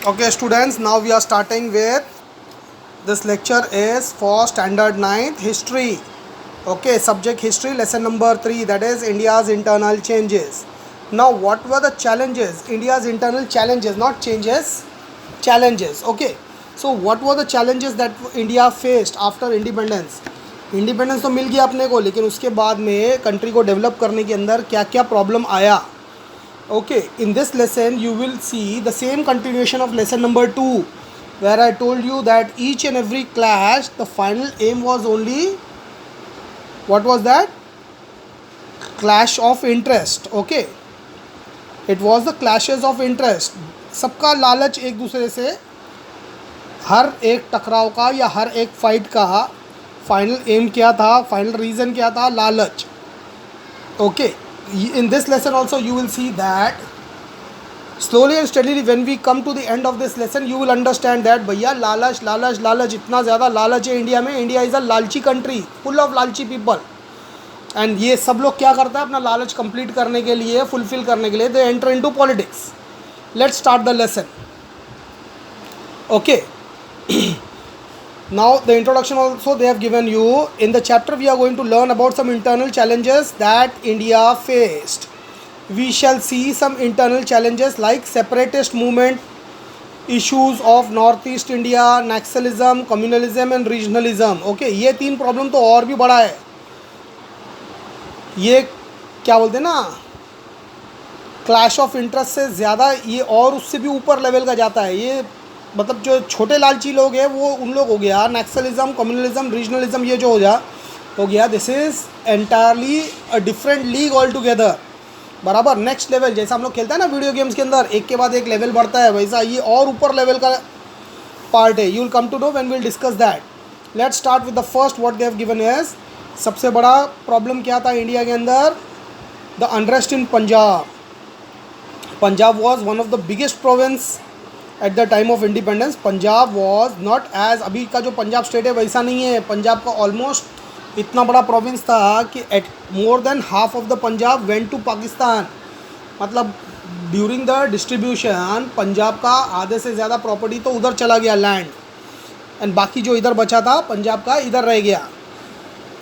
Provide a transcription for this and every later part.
Okay students, now we are starting with this lecture is for standard 9th history. Okay, subject history, lesson number 3, that is India's internal changes. Now what were the challenges? India's internal challenges, not changes, challenges. Okay, so what were the challenges that India faced after independence? Independence तो मिल गया अपने को, लेकिन उसके बाद में country को develop करने के अंदर क्या क्या प्रॉब्लम आया. Okay, in this lesson you will see the same continuation of lesson number 2, where I told you that each and every clash, the final aim was only, what was that? Clash of interest. Okay, it was the clashes of interest. सबका लालच एक दूसरे से, हर एक टकराव का या हर एक फाइट का फाइनल एम क्या था, फाइनल रीज़न क्या था? लालच. Okay, in this lesson also you will see that slowly and steadily when we come to the end of this lesson you will understand that भैया लालच लालच लालच, इतना ज़्यादा लालच है इंडिया में. इंडिया इज़ अ लालची कंट्री, फुल ऑफ लालची पीपल. एंड ये सब लोग क्या करता है? अपना लालच कंप्लीट करने के लिए, फुलफिल करने के लिए they enter into politics. Let's start the lesson. Okay, now the introduction also they have given you. In the chapter we are going to learn about some internal challenges that India faced. We shall see some internal challenges like separatist movement, issues of northeast India, naxalism, communalism and regionalism. Okay, ये तीन problem तो और भी बड़ा है. ये क्या बोलते हैं ना, क्लैश ऑफ इंटरेस्ट से ज़्यादा ये और उससे भी ऊपर लेवल का जाता है. ये मतलब जो छोटे लालची लोग हैं वो उन लोग हो गया. नक्सलिज्म, कम्युनलिज्म, रीजनलिज्म, ये जो हो गया this is entirely a different league all together. बराबर नेक्स्ट लेवल, जैसा हम लोग खेलते हैं ना वीडियो गेम्स के अंदर, एक के बाद एक लेवल बढ़ता है, वैसा ये और ऊपर लेवल का पार्ट है. You will come to know when we will discuss that. Let's start with the first what they have given is. सबसे बड़ा प्रॉब्लम क्या था इंडिया के अंदर? The unrest in Punjab. Punjab was one of the biggest province at the time of independence. Punjab was not as अभी का जो Punjab state है वैसा नहीं है. पंजाब का ऑलमोस्ट इतना बड़ा प्रोविंस था कि at more than half of the Punjab went to Pakistan. मतलब ड्यूरिंग द डिस्ट्रीब्यूशन पंजाब का आधे से ज़्यादा प्रॉपर्टी तो उधर चला गया, लैंड, एंड बाकी जो इधर बचा था पंजाब का इधर रह गया.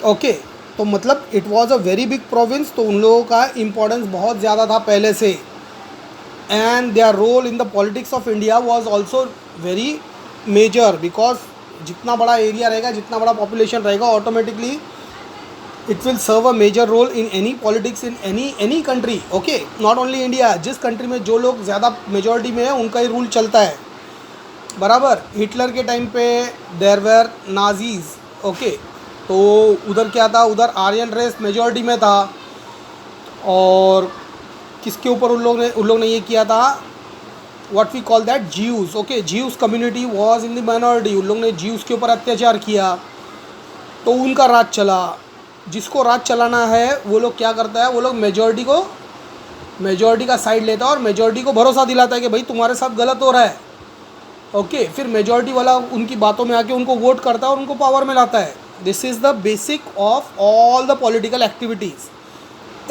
ओके, तो मतलब it was a very big province. तो उन लोगों का इम्पोर्टेंस बहुत ज़्यादा था पहले से. And their role in the politics of India was also very major because जितना बड़ा एरिया रहेगा, जितना बड़ा पॉपुलेशन रहेगा, automatically it will serve a major role in any politics in any country. Okay, not only India. जिस country में जो लोग ज़्यादा मेजॉरिटी में है उनका ही रूल चलता है. बराबर हिटलर के टाइम पे देयर वेर नाजीज. ओके, तो उधर क्या था? उधर आर्यन रेस मेजॉरिटी में था. और किसके ऊपर उन लोग ने ये किया था? What we call that Jews. Okay, Jews community was in the minority. उन लोग ने ज्यूस के ऊपर अत्याचार किया तो उनका राज चला. जिसको राज चलाना है वो लोग क्या करता है? वो लोग मेजॉरिटी का साइड लेता है और मेजॉरिटी को भरोसा दिलाता है कि भाई तुम्हारे साथ गलत हो रहा है. ओके, फिर मेजॉरिटी वाला उनकी बातों में आके उनको वोट करता है और उनको पावर में लाता है. This is the basic of all the political activities.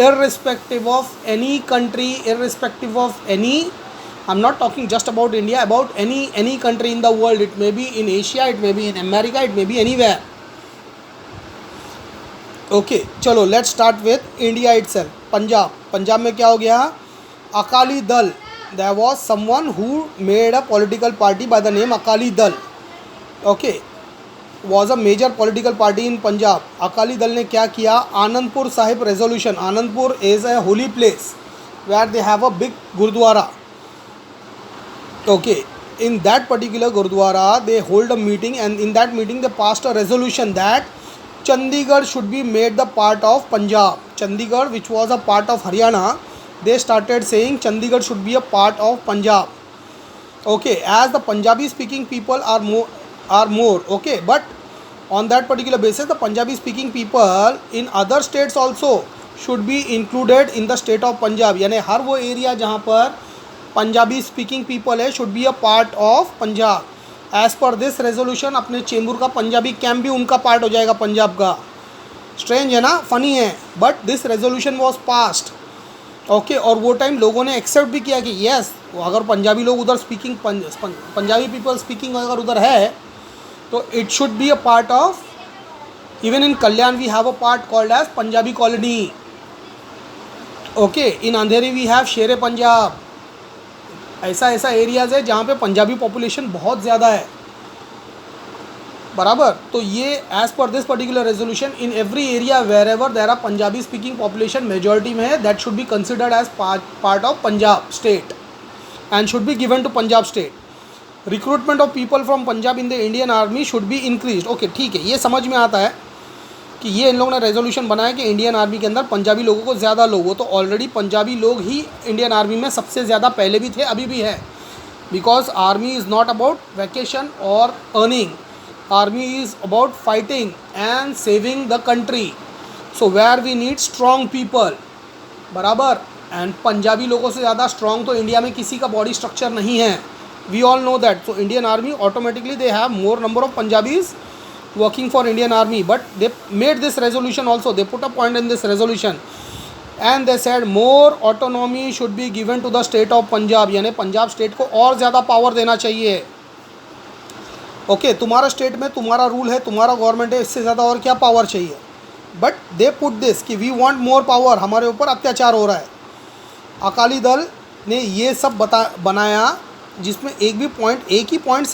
Irrespective of any country, irrespective of any, I'm not talking just about India, about any country in the world. It may be in Asia, it may be in America, it may be anywhere. Okay, चलो let's start with India itself. Punjab में क्या हो गया? Akali Dal. There was someone who made a political party by the name Akali Dal. Okay, was a major political party in Punjab. Akali Dal ने क्या किया? Anandpur Sahib resolution. Anandpur is a holy place where they have a big gurdwara. Okay, in that particular gurdwara they hold a meeting, and in that meeting they passed a resolution that Chandigarh should be made the part of Punjab. Chandigarh, which was a part of Haryana, they started saying Chandigarh should be a part of Punjab. Okay, as the Punjabi speaking people are more. Okay, but on that particular basis the Punjabi speaking people in other states also should be included in the state of Punjab. यानी हर वो area जहाँ पर Punjabi speaking people है should be a part of Punjab. As per this resolution अपने चेंबूर का Punjabi camp भी उनका part हो जाएगा पंजाब का. स्ट्रेंज है ना, फनी है, but this resolution was passed. Okay और वो टाइम लोगों ने एक्सेप्ट भी किया कि यस, अगर पंजाबी लोग उधर स्पीकिंग पंजाबी पीपल स्पीकिंग अगर उधर है तो it should be a part of, even in Kalyan we have a part called as Punjabi colony. Okay, in Andheri we have Shere Punjab. ऐसा ऐसा एरियाज़ है जहाँ पे पंजाबी पॉपुलेशन बहुत ज़्यादा है. बराबर. तो ये as per this particular resolution in every area wherever there are Punjabi speaking population majority में है, that should be considered as part of Punjab state and should be given to Punjab state. Recruitment of people from Punjab in the Indian army should be increase. Okay ठीक है, ये समझ में आता है कि ये इन लोगों ने रेजोल्यूशन बनाया कि इंडियन आर्मी के अंदर पंजाबी लोगों को ज़्यादा लोग हो. तो ऑलरेडी पंजाबी लोग ही इंडियन आर्मी में सबसे ज़्यादा पहले भी थे, अभी भी है. Because army is not about vacation और earning. Army is about fighting and saving the country. So where we need strong people. बराबर. एंड पंजाबी लोगों से ज़्यादा स्ट्रॉन्ग तो इंडिया में किसी का बॉडी स्ट्रक्चर नहीं है. We all know that. So Indian army automatically they have more number of Punjabis working for Indian Army, but they made this resolution also, they put a point in this resolution and they said more autonomy should be given to the state of Punjab. यानी Punjab state को और ज़्यादा power देना चाहिए. Okay, तुम्हारा state में तुम्हारा rule है, तुम्हारा गवर्नमेंट है, इससे ज़्यादा और क्या पावर चाहिए. बट दे पुट दिस कि वी वांट मोर पावर, हमारे ऊपर अत्याचार हो रहा है. अकाली दल ने ये सब बनाया जिसमें एक ही पॉइंट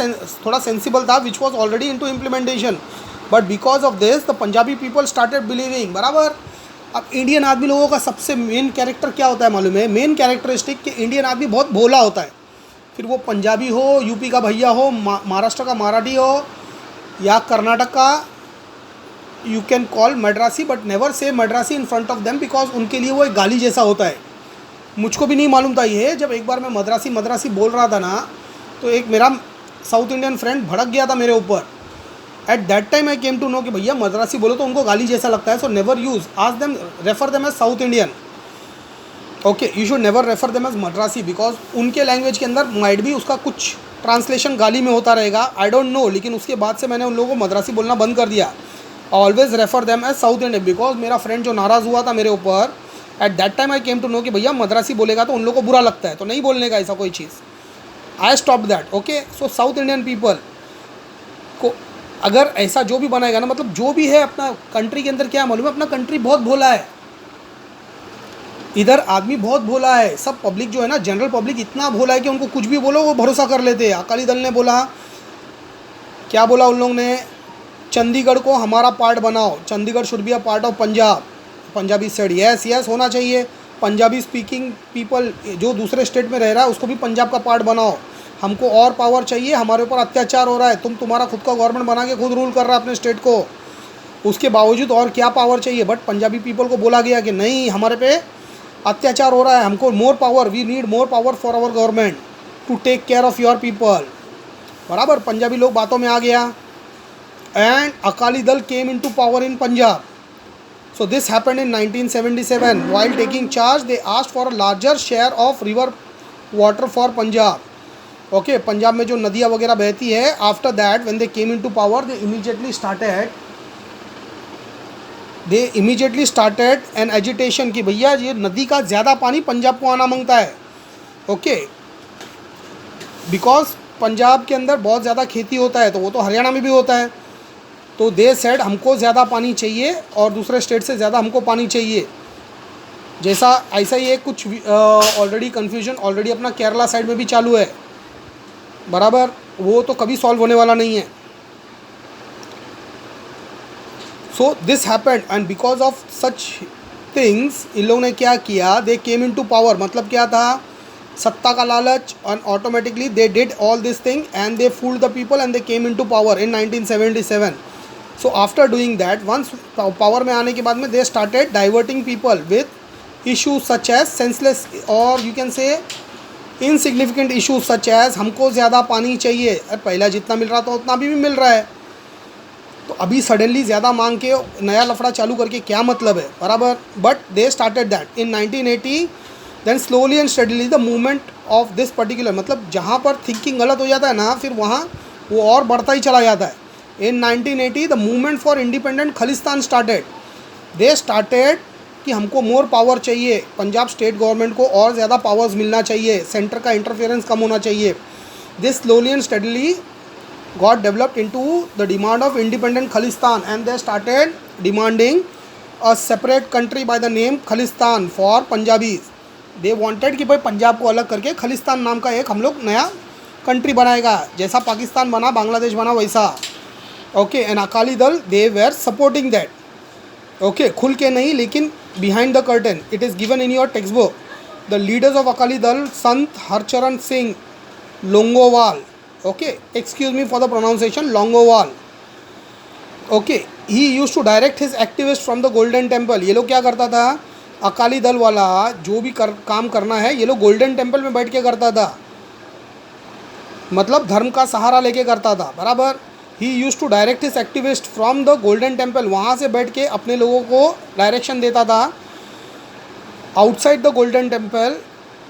थोड़ा सेंसिबल था which was already in to implementation. But because of this the Punjabi people started believing. बराबर. अब इंडियन आदमी लोगों का सबसे मेन कैरेक्टर क्या होता है मालूम है? मेन कैरेक्टरिस्टिक कि इंडियन आदमी बहुत भोला होता है. फिर वो पंजाबी हो, यूपी का भैया हो, महाराष्ट्र का मराठी हो या कर्नाटक का, you can call Madrasi but never say Madrasi in front of them because उनके लिए वो एक गाली जैसा होता है. मुझको भी नहीं मालूम था ये. जब एक बार मैं मद्रासी बोल रहा था ना, तो एक मेरा साउथ इंडियन फ्रेंड भड़क गया था मेरे ऊपर. At that time I came to know कि भैया मद्रासी बोलो तो उनको गाली जैसा लगता है. सो नेवर यूज़, आज them refer them as South Indian. Okay, you should never refer them as Madrasi because उनके लैंग्वेज के अंदर माइट भी उसका कुछ ट्रांसलेशन गाली में होता रहेगा, आई डोंट नो. लेकिन उसके बाद से मैंने उन लोगों को मद्रासी बोलना बंद कर दिया. Always refer them as South Indian because मेरा फ्रेंड जो नाराज़ हुआ था मेरे ऊपर, at that time I came to know कि भैया मद्रासी बोलेगा तो उन लोगों को बुरा लगता है, तो नहीं बोलने का ऐसा कोई चीज़. I stop that. Okay, so South Indian people को अगर ऐसा जो भी बनाएगा ना, मतलब जो भी है अपना कंट्री के अंदर, क्या मालूम है, अपना कंट्री बहुत भोला है. इधर आदमी बहुत भोला है. सब पब्लिक जो है ना, जनरल पब्लिक इतना भोला है कि उनको कुछ भी बोलो वो भरोसा कर लेते हैं. अकाली दल ने बोला, क्या बोला उन लोगों ने, चंडीगढ़ को हमारा पार्ट बनाओ, Chandigarh should be a part of Punjab. Punjabi said yes yes होना चाहिए. पंजाबी स्पीकिंग पीपल जो दूसरे स्टेट में रह रहा है उसको भी पंजाब का पार्ट बनाओ. हमको और पावर चाहिए, हमारे ऊपर अत्याचार हो रहा है. तुम्हारा खुद का गवर्नमेंट बना के खुद रूल कर रहा है अपने स्टेट को, उसके बावजूद और क्या पावर चाहिए. बट पंजाबी पीपल को बोला गया कि नहीं, हमारे पे अत्याचार हो रहा है, हमको more power, we need more power for our government to take care of your people. बराबर. पंजाबी लोग बातों में आ गया and Akali Dal came into power in Punjab. So this happened in 1977. While taking charge, they asked for a larger share of river water for Punjab. Okay, Punjab में जो नदियाँ वगैरह बहती है, after that when they came into power, they immediately started an agitation कि भैया ये नदी का ज़्यादा पानी पंजाब को आना मांगता है. Okay, because पंजाब के अंदर बहुत ज़्यादा खेती होता है, तो वो तो हरियाणा में भी होता है. तो दे सेड हमको ज़्यादा पानी चाहिए और दूसरे स्टेट से ज़्यादा हमको पानी चाहिए. जैसा ऐसा ही है कुछ ऑलरेडी कन्फ्यूजन ऑलरेडी अपना केरला साइड में भी चालू है. बराबर. वो तो कभी सॉल्व होने वाला नहीं है. So this happened and because of such things in लोगों ने क्या किया, दे केम इन टू पावर. मतलब क्या था, सत्ता का लालच, and automatically they did all this thing and they fooled the people and they came into power in 1977. So after doing that, once power में आने के बाद में they started diverting people with issues such as senseless और you can say insignificant issues such as हमको ज़्यादा पानी चाहिए. पहला जितना मिल रहा था उतना भी मिल रहा है, तो अभी सडनली ज़्यादा मांग के नया लफड़ा चालू करके क्या मतलब है. बराबर. But they started that in 1980. Then slowly and steadily the movement of this particular, मतलब जहाँ पर थिंकिंग गलत हो जाता है ना, फिर वहाँ वो और बढ़ता ही चला जाता है. In 1980, the movement for independent Khalistan started. They started कि हमको मोर पावर चाहिए, पंजाब स्टेट गवर्नमेंट को और ज़्यादा पावर्स मिलना चाहिए, सेंटर का इंटरफेरेंस कम होना चाहिए. This slowly and steadily got developed into the demand of independent Khalistan, and they started demanding a separate country by the name Khalistan for Punjabis. they wanted कि भाई पंजाब को अलग करके खलिस्तान नाम का एक हम लोग नया कंट्री बनाएगा, जैसा पाकिस्तान बना, बांग्लादेश बना, वैसा. ओके, एंड अकाली दल they were supporting that. Okay, खुल के नहीं लेकिन behind the curtain. It is given in your text book. The leaders of Akali Dal Sant Harcharan Singh Longowal. Okay, excuse me for the pronunciation, Longowal. Okay, he used to direct his activists from the Golden Temple. ये लोग क्या करता था, अकाली दल वाला जो भी काम करना है ये लोग गोल्डन टेम्पल में बैठ के करता था, मतलब धर्म का सहारा लेके करता था, बराबर. He use to direct his activist from the Golden Temple. वहाँ से बैठ के अपने लोगों को डायरेक्शन देता था. आउटसाइड द गोल्डन टेम्पल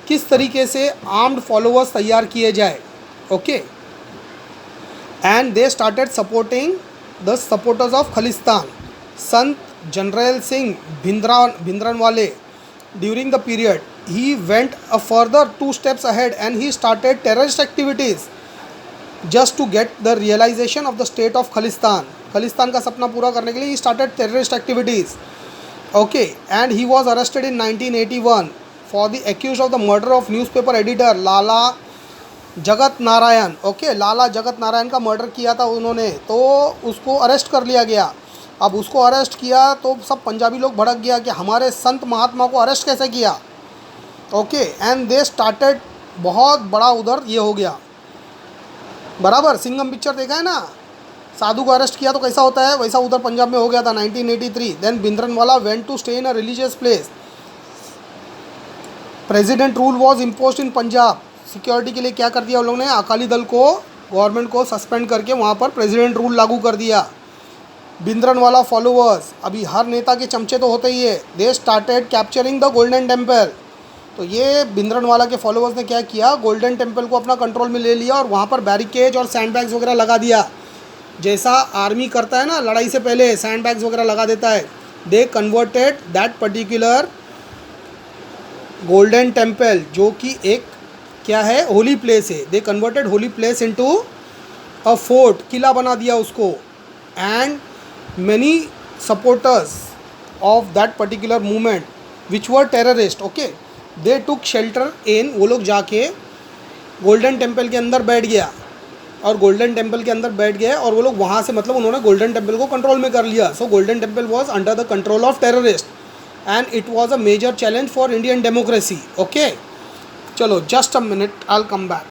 किस तरीके से आर्म्ड फॉलोअर्स तैयार किए जाए. Okay, and they started supporting the supporters of Khalistan, Sant Jarnail Singh Bhindranwale. During the period, he went a further 2 steps ahead and he started terrorist activities just to get the realization of the state of Khalistan. Khalistan का सपना पूरा करने के लिए he started terrorist activities. Okay, and he was arrested in 1981 for the accused of the murder of newspaper editor Lala Jagat Narayan. Okay, लाला जगत नारायण का murder किया था उन्होंने, तो उसको अरेस्ट कर लिया गया. अब उसको अरेस्ट किया तो सब पंजाबी लोग भड़क गया कि हमारे संत महात्मा को अरेस्ट कैसे किया. ओके, एंड दे स्टार्टेड, बहुत बड़ा उधर ये हो गया, बराबर. सिंघम पिक्चर देखा है ना, साधु को अरेस्ट किया तो कैसा होता है, वैसा उधर पंजाब में हो गया था 1983. Then Bhindranwale went to stay in a religious place. President rule was imposed in Punjab. Security के लिए क्या कर दिया उन लोगों ने, अकाली दल को, गवर्नमेंट को सस्पेंड करके वहाँ पर प्रेसिडेंट रूल लागू कर दिया. भिंद्रनवाला फॉलोअर्स, अभी हर नेता के चमचे तो होते ही है. They started capturing the Golden temple. तो ये भिंद्रनवाला के फॉलोअर्स ने क्या किया, गोल्डन टेम्पल को अपना कंट्रोल में ले लिया और वहाँ पर बैरिकेड और सैंड बैग्स वगैरह लगा दिया, जैसा आर्मी करता है ना, लड़ाई से पहले सैंड बैग्स वगैरह लगा देता है. They converted that particular Golden Temple, जो कि एक क्या है, होली प्लेस है. They converted holy place into a fort, किला बना दिया उसको. And many supporters of that particular movement which were terrorist, okay, they took shelter in, वो लोग जाके गोल्डन टेम्पल के अंदर बैठ गया, और गोल्डन टेम्पल के अंदर बैठ गए और वो लोग वहाँ से, मतलब उन्होंने गोल्डन टेम्पल को कंट्रोल में कर लिया. So Golden Temple was under the control of terrorist and it was a major challenge for Indian democracy. Okay, चलो just a minute, I will come back.